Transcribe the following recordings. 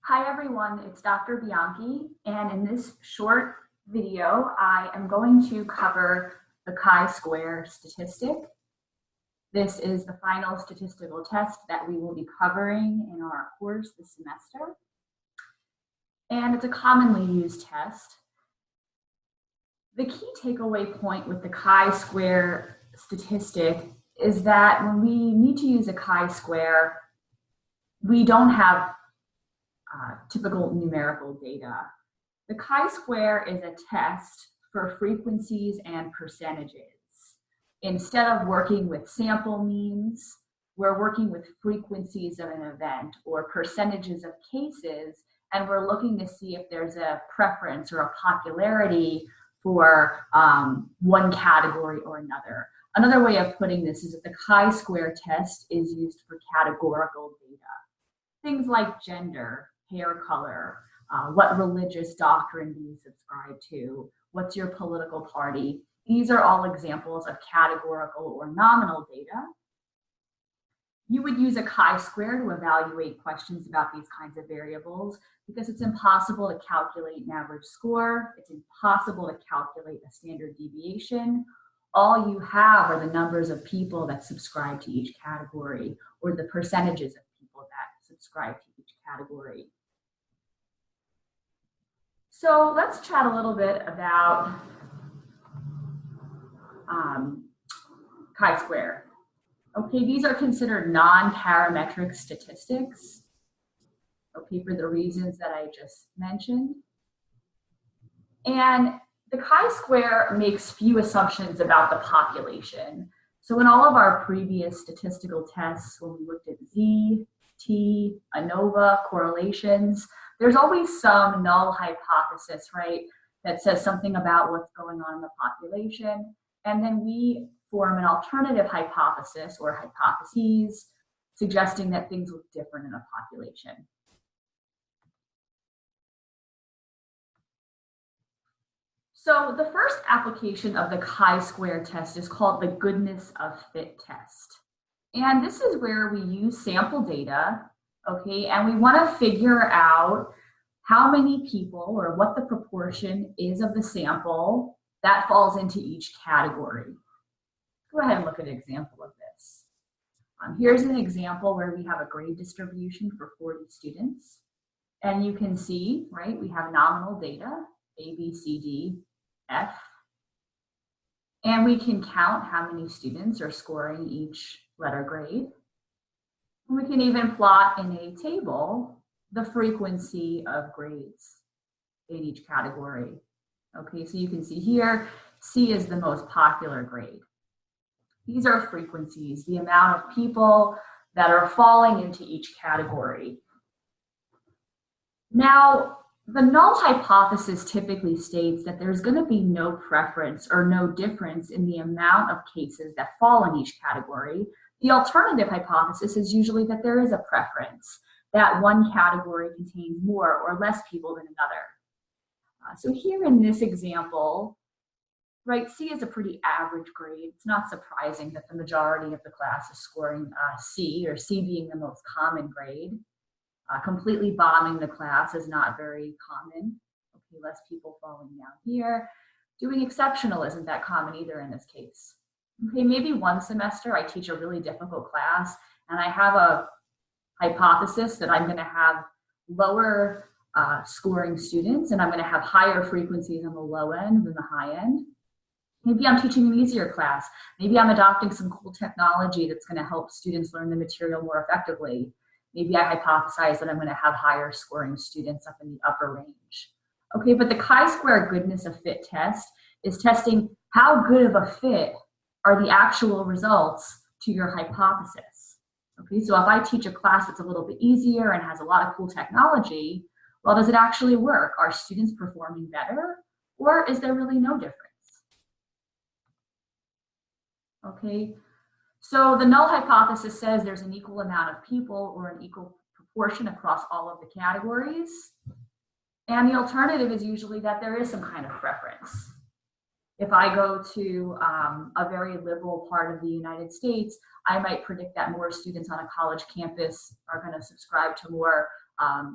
Hi everyone, it's Dr. Bianchi, and in this short video, I am going to cover the chi-square statistic. This is the final statistical test that we will be covering in our course this semester. And it's a commonly used test. The key takeaway point with the chi-square statistic is that when we need to use a chi-square, we don't have typical numerical data. The chi-square is a test for frequencies and percentages. Instead of working with sample means, we're working with frequencies of an event or percentages of cases, and we're looking to see if there's a preference or a popularity for one category or another. Another way of putting this is that the chi-square test is used for categorical data. Things like gender, hair color, what religious doctrine do you subscribe to, what's your political party. These are all examples of categorical or nominal data. You would use a chi-square to evaluate questions about these kinds of variables because it's impossible to calculate an average score. It's impossible to calculate a standard deviation. All you have are the numbers of people that subscribe to each category or the percentages of people that subscribe to each category. So let's chat a little bit about chi-square. Okay, these are considered non-parametric statistics, okay, for the reasons that I just mentioned. And the chi-square makes few assumptions about the population. So in all of our previous statistical tests, when we looked at Z, T, ANOVA, correlations, there's always some null hypothesis, right, that says something about what's going on in the population. And then we form an alternative hypothesis or hypotheses suggesting that things look different in a population. So the first application of the chi-square test is called the goodness of fit test. And this is where we use sample data, okay, and we want to figure out how many people or what the proportion is of the sample that falls into each category. Go ahead and look at an example of this. Here's an example where we have a grade distribution for 40 students. And you can see, right, we have nominal data, A, B, C, D, F. And we can count how many students are scoring each letter grade. And we can even plot in a table the frequency of grades in each category. Okay, so you can see here, C is the most popular grade. These are frequencies, the amount of people that are falling into each category. Now, the null hypothesis typically states that there's going to be no preference or no difference in the amount of cases that fall in each category. The alternative hypothesis is usually that there is a preference, that one category contains more or less people than another. So here in this example, right, C is a pretty average grade. It's not surprising that the majority of the class is scoring C, or C being the most common grade. Completely bombing the class is not very common. Okay, less people falling down here. Doing exceptional isn't that common either in this case. Okay, maybe one semester I teach a really difficult class and I have a hypothesis that I'm going to have lower scoring students and I'm going to have higher frequencies on the low end than the high end. Maybe I'm teaching an easier class. Maybe I'm adopting some cool technology that's going to help students learn the material more effectively. Maybe I hypothesize that I'm going to have higher scoring students up in the upper range. Okay, but the chi-square goodness of fit test is testing how good of a fit are the actual results to your hypothesis. Okay, so if I teach a class that's a little bit easier and has a lot of cool technology, well, does it actually work? Are students performing better, or is there really no difference? Okay, so the null hypothesis says there's an equal amount of people or an equal proportion across all of the categories. And the alternative is usually that there is some kind of preference. If I go to a very liberal part of the United States, I might predict that more students on a college campus are going to subscribe to more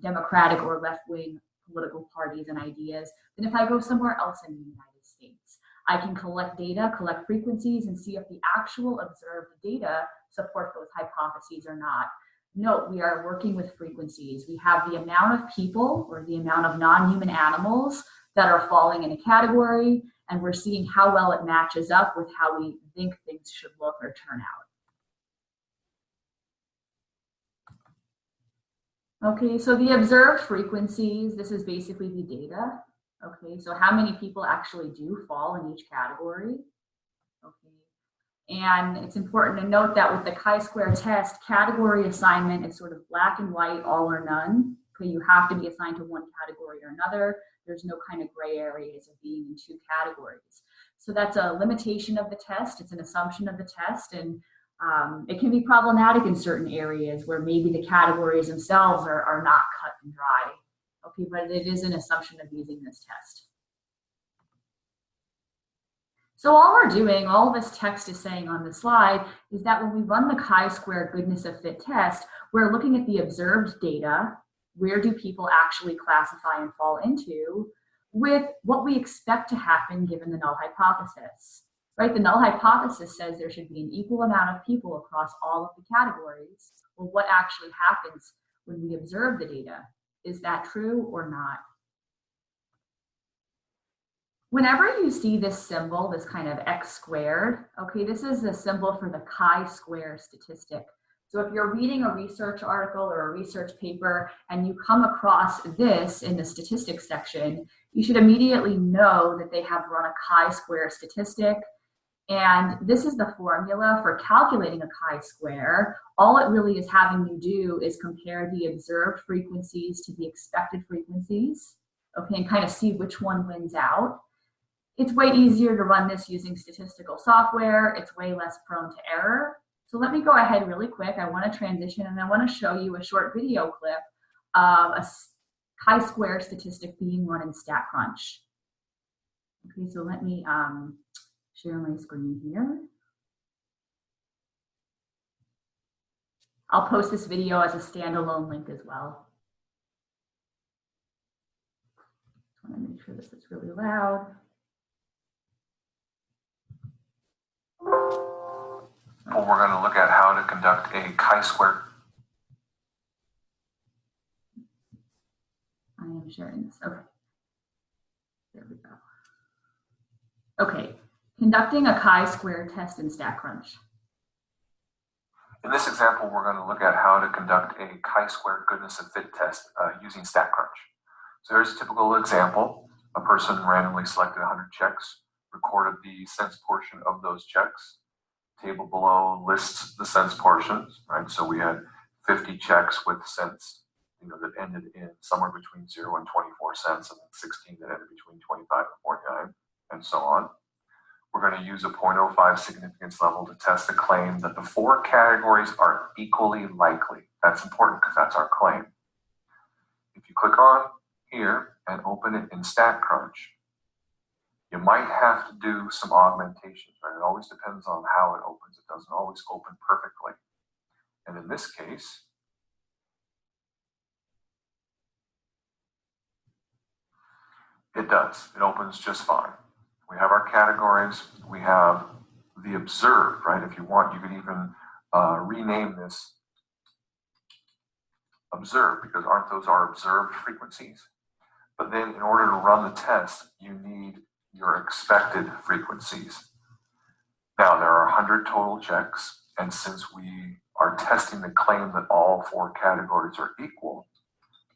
Democratic or left-wing political parties and ideas than if I go somewhere else in the United States. I can collect data, collect frequencies, and see if the actual observed data support those hypotheses or not. Note, we are working with frequencies. We have the amount of people or the amount of non-human animals that are falling in a category, and we're seeing how well it matches up with how we think things should look or turn out. Okay, so the observed frequencies, this is basically the data. Okay, so how many people actually do fall in each category? Okay, and it's important to note that with the chi-square test, category assignment is sort of black and white, all or none. Okay, you have to be assigned to one category or another. There's no kind of gray areas of being in two categories. So that's a limitation of the test. It's an assumption of the test, and it can be problematic in certain areas where maybe the categories themselves are not cut and dry. Okay, but it is an assumption of using this test. So all we're doing, all this text is saying on the slide, is that when we run the chi-square goodness of fit test, we're looking at the observed data, where do people actually classify and fall into, with what we expect to happen given the null hypothesis. Right, the null hypothesis says there should be an equal amount of people across all of the categories. Well, what actually happens when we observe the data? Is that true or not? Whenever you see this symbol, this kind of x squared, okay, this is the symbol for the chi-square statistic. So if you're reading a research article or a research paper and you come across this in the statistics section, you should immediately know that they have run a chi-square statistic. And this is the formula for calculating a chi-square. All it really is having you do is compare the observed frequencies to the expected frequencies, okay, and kind of see which one wins out. It's way easier to run this using statistical software. It's way less prone to error. So let me go ahead really quick. I want to transition and I want to show you a short video clip of a chi-square statistic being run in StatCrunch. Okay, so let me share my screen here. I'll post this video as a standalone link as well. I want to make sure this is really loud. Well, we're going to look at how to conduct a chi-square. I am sharing this. Okay. There we go. Okay. Conducting a chi-square test in StatCrunch. In this example, we're going to look at how to conduct a chi-square goodness of fit test using StatCrunch. So here's a typical example. A person randomly selected 100 checks, recorded the cents portion of those checks. Table below lists the cents portions, right? So we had 50 checks with cents, that ended in somewhere between 0 and 24 cents, and then 16 that ended between 25 and 49, and so on. We're going to use a 0.05 significance level to test the claim that the four categories are equally likely. That's important because that's our claim. If you click on here and open it in StatCrunch, you might have to do some augmentations, right? It always depends on how it opens. It doesn't always open perfectly. And in this case, it does. It opens just fine. We have our categories. We have the observed, right? If you want, you could even rename this observed, because aren't those our observed frequencies? But then in order to run the test, you need your expected frequencies. Now, there are 100 total checks, and since we are testing the claim that all four categories are equal,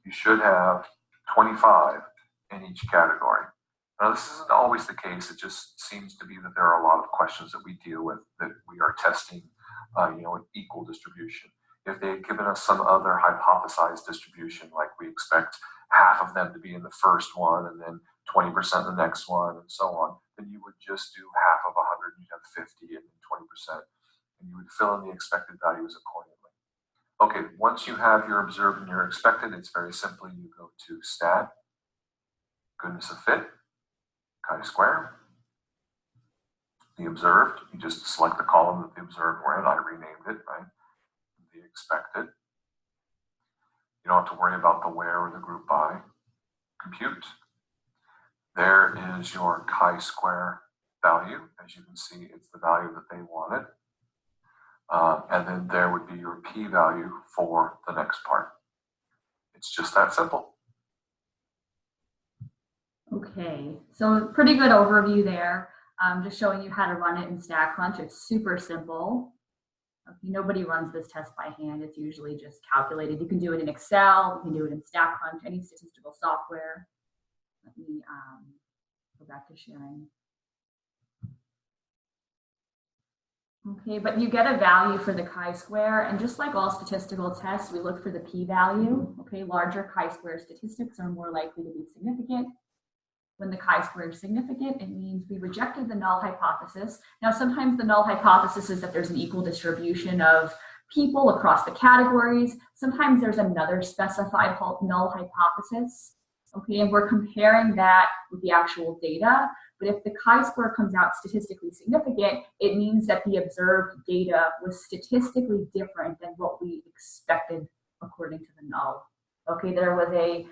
you should have 25 in each category. Now, this isn't always the case. It just seems to be that there are a lot of questions that we deal with that we are testing, an equal distribution. If they had given us some other hypothesized distribution, like we expect half of them to be in the first one and then 20% in the next one and so on, then you would just do half of 100, you'd have 50 and then 20%, and you would fill in the expected values accordingly. Okay, once you have your observed and your expected, it's very simply, you go to Stat, Goodness of Fit, chi-square, the observed, you just select the column that the observed were in. I renamed it, right? The expected. You don't have to worry about the where or the group by. Compute. There is your chi-square value. As you can see, it's the value that they wanted. And then there would be your p-value for the next part. It's just that simple. Okay, so pretty good overview there. Just showing you how to run it in StatCrunch. It's super simple. Okay, nobody runs this test by hand. It's usually just calculated. You can do it in Excel. You can do it in StatCrunch, any statistical software. Let me go back to sharing. Okay, but you get a value for the chi-square, and just like all statistical tests, we look for the p-value. Okay, larger chi-square statistics are more likely to be significant. When the chi-square is significant, it means we rejected the null hypothesis. Now, sometimes the null hypothesis is that there's an equal distribution of people across the categories. Sometimes there's another specified null hypothesis. Okay, and we're comparing that with the actual data. But if the chi-square comes out statistically significant, it means that the observed data was statistically different than what we expected according to the null. Okay, there was a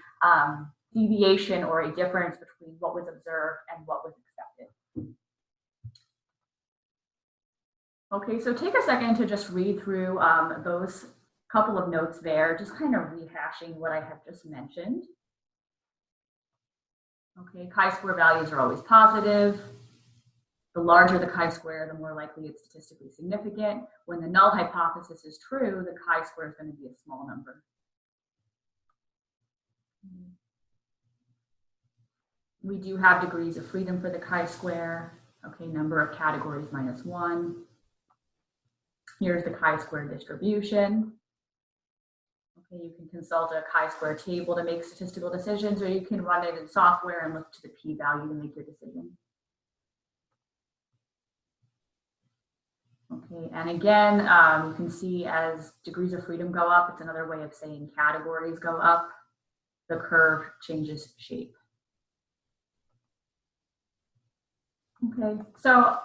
deviation or a difference between what was observed and what was expected. Okay, so take a second to just read through those couple of notes there, just kind of rehashing what I have just mentioned. Okay, chi-square values are always positive. The larger the chi-square, the more likely it's statistically significant. When the null hypothesis is true, the chi-square is going to be a small number. We do have degrees of freedom for the chi-square. Okay, number of categories -1. Here's the chi-square distribution. Okay, you can consult a chi-square table to make statistical decisions, or you can run it in software and look to the p-value to make your decision. Okay, and again, you can see as degrees of freedom go up, it's another way of saying categories go up, the curve changes shape. Okay, so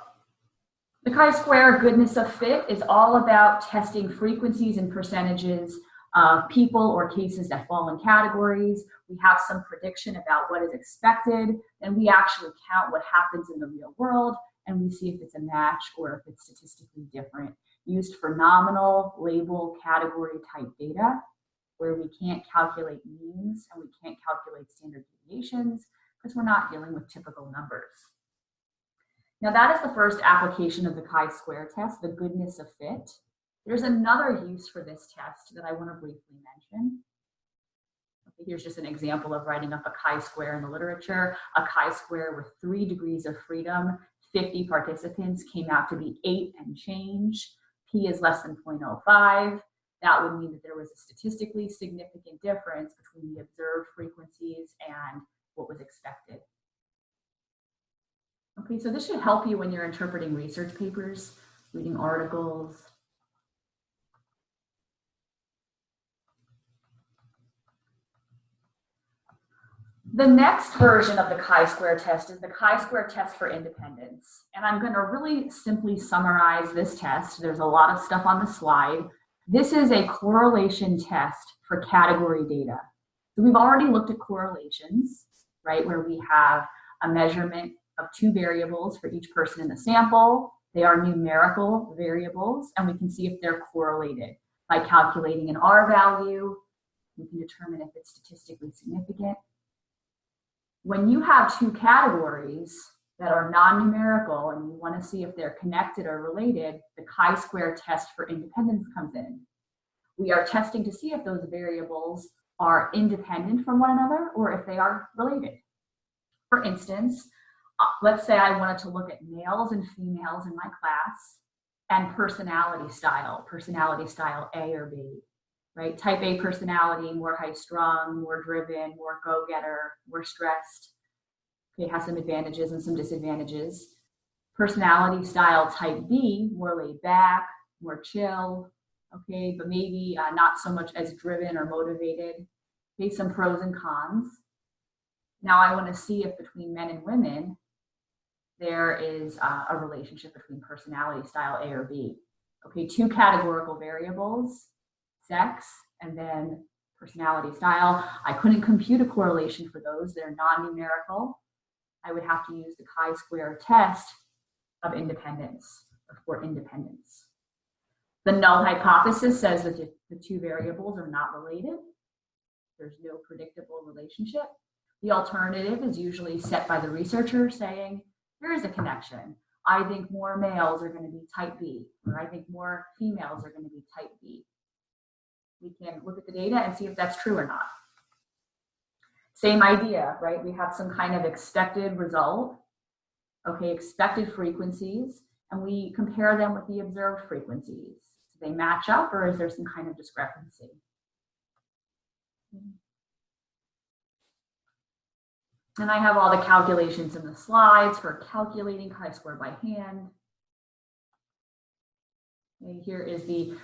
the chi-square goodness of fit is all about testing frequencies and percentages of people or cases that fall in categories. We have some prediction about what is expected, and we actually count what happens in the real world, and we see if it's a match or if it's statistically different, used for nominal, label, category type data, where we can't calculate means and we can't calculate standard deviations because we're not dealing with typical numbers. Now that is the first application of the chi-square test, the goodness of fit. There's another use for this test that I want to briefly mention. Okay, here's just an example of writing up a chi-square in the literature. A chi-square with 3 degrees of freedom, 50 participants, came out to be 8 and change. P is less than 0.05. That would mean that there was a statistically significant difference between the observed frequencies and what was expected. Okay, so this should help you when you're interpreting research papers, reading articles. The next version of the chi-square test is the chi-square test for independence. And I'm going to really simply summarize this test. There's a lot of stuff on the slide. This is a correlation test for category data. So we've already looked at correlations, right, where we have a measurement of 2 variables for each person in the sample. They are numerical variables, and we can see if they're correlated. By calculating an R value, we can determine if it's statistically significant. When you have 2 categories that are non-numerical and you want to see if they're connected or related, the chi-square test for independence comes in. We are testing to see if those variables are independent from one another or if they are related. For instance, let's say I wanted to look at males and females in my class and personality style A or B, right? Type A personality, more high-strung, more driven, more go-getter, more stressed. Okay, has some advantages and some disadvantages. Personality style type B, more laid back, more chill, okay, but maybe not so much as driven or motivated. Okay, some pros and cons. Now I want to see if between men and women, there is a relationship between personality style A or B. Okay, 2 categorical variables, sex, and then personality, style. I couldn't compute a correlation for those. They're non-numerical. I would have to use the chi-square test of independence, or for independence. The null hypothesis says that the two variables are not related. There's no predictable relationship. The alternative is usually set by the researcher saying, here is a connection. I think more males are going to be type B, or I think more females are going to be type B. We can look at the data and see if that's true or not. Same idea, right? We have some kind of expected result, okay, expected frequencies, and we compare them with the observed frequencies. Do they match up, or is there some kind of discrepancy? And I have all the calculations in the slides for calculating chi-square by hand. And here is the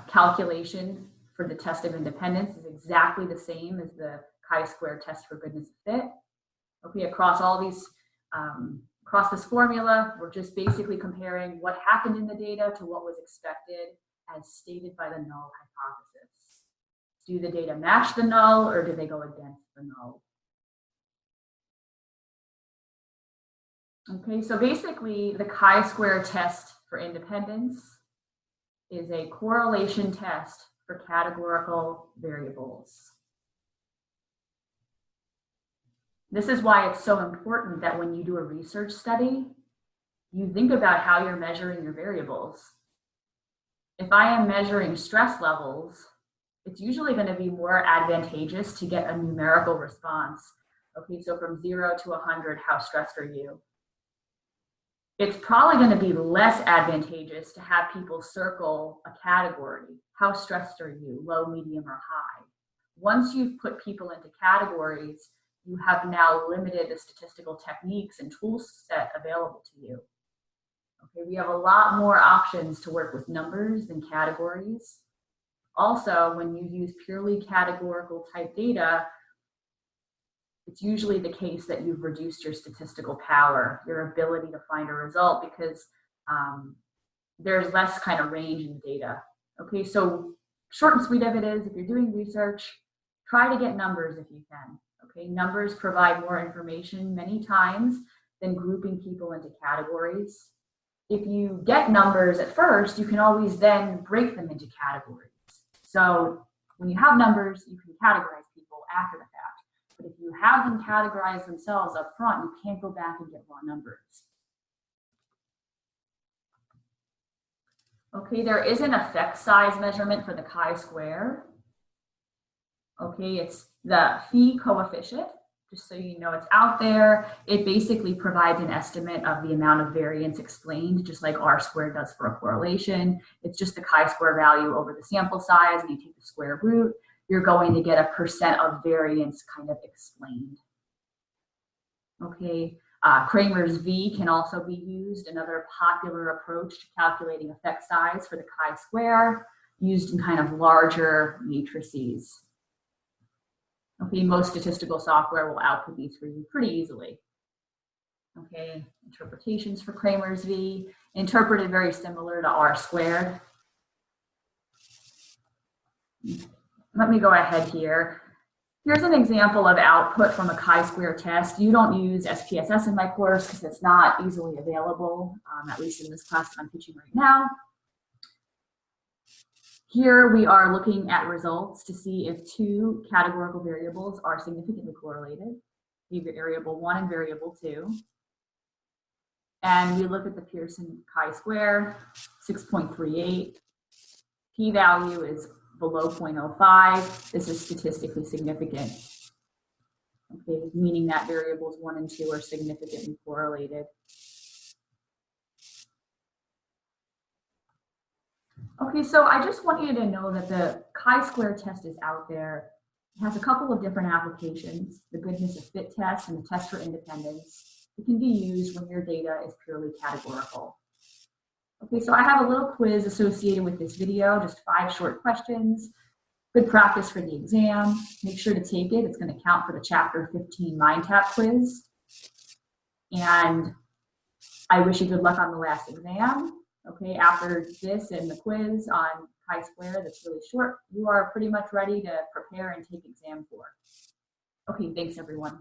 calculation for the test of independence. Is exactly the same as the chi-square test for goodness of fit. Okay, across all these, across this formula, we're just basically comparing what happened in the data to what was expected as stated by the null hypothesis. Do the data match the null, or do they go against the null? Okay, so basically the chi-square test for independence is a correlation test for categorical variables. This is why it's so important that when you do a research study, you think about how you're measuring your variables. If I am measuring stress levels, it's usually going to be more advantageous to get a numerical response. Okay, so from 0 to 100, how stressed are you? It's probably going to be less advantageous to have people circle a category. How stressed are you? Low, medium, or high? Once you've put people into categories, you have now limited the statistical techniques and tool set available to you. Okay, we have a lot more options to work with numbers than categories. Also, when you use purely categorical type data, it's usually the case that you've reduced your statistical power, your ability to find a result, because there's less kind of range in the data. Okay, so short and sweet of it is, if you're doing research, try to get numbers if you can. Okay, numbers provide more information many times than grouping people into categories. If you get numbers at first, you can always then break them into categories. So when you have numbers, you can categorize people after the fact. But if you have them categorize themselves up front, you can't go back and get raw numbers. Okay, there is an effect size measurement for the chi-square. Okay, it's the phi coefficient, just so you know it's out there. It basically provides an estimate of the amount of variance explained, just like R-squared does for a correlation. It's just the chi-square value over the sample size, and you take the square root. You're going to get a percent of variance kind of explained. Okay, Kramer's V can also be used, another popular approach to calculating effect size for the chi-square, used in kind of larger matrices. Okay, most statistical software will output these for you pretty easily. Okay, interpretations for Kramer's V, interpreted very similar to R-squared. Let me go ahead here. Here's an example of output from a chi-square test. You don't use SPSS in my course because it's not easily available, at least in this class that I'm teaching right now. Here we are looking at results to see if two categorical variables are significantly correlated, variable 1 and variable 2. And we look at the Pearson chi-square, 6.38. P-value is below 0.05. This is statistically significant. Okay, meaning that variables 1 and 2 are significantly correlated. Okay, so I just want you to know that the chi-square test is out there. It has a couple of different applications, the goodness of fit test and the test for independence. It can be used when your data is purely categorical. Okay, so I have a little quiz associated with this video, just 5 short questions. Good practice for the exam. Make sure to take it. It's going to count for the Chapter 15 MindTap quiz. And I wish you good luck on the last exam. Okay, after this and the quiz on chi-square that's really short, you are pretty much ready to prepare and take exam for. Okay, thanks everyone.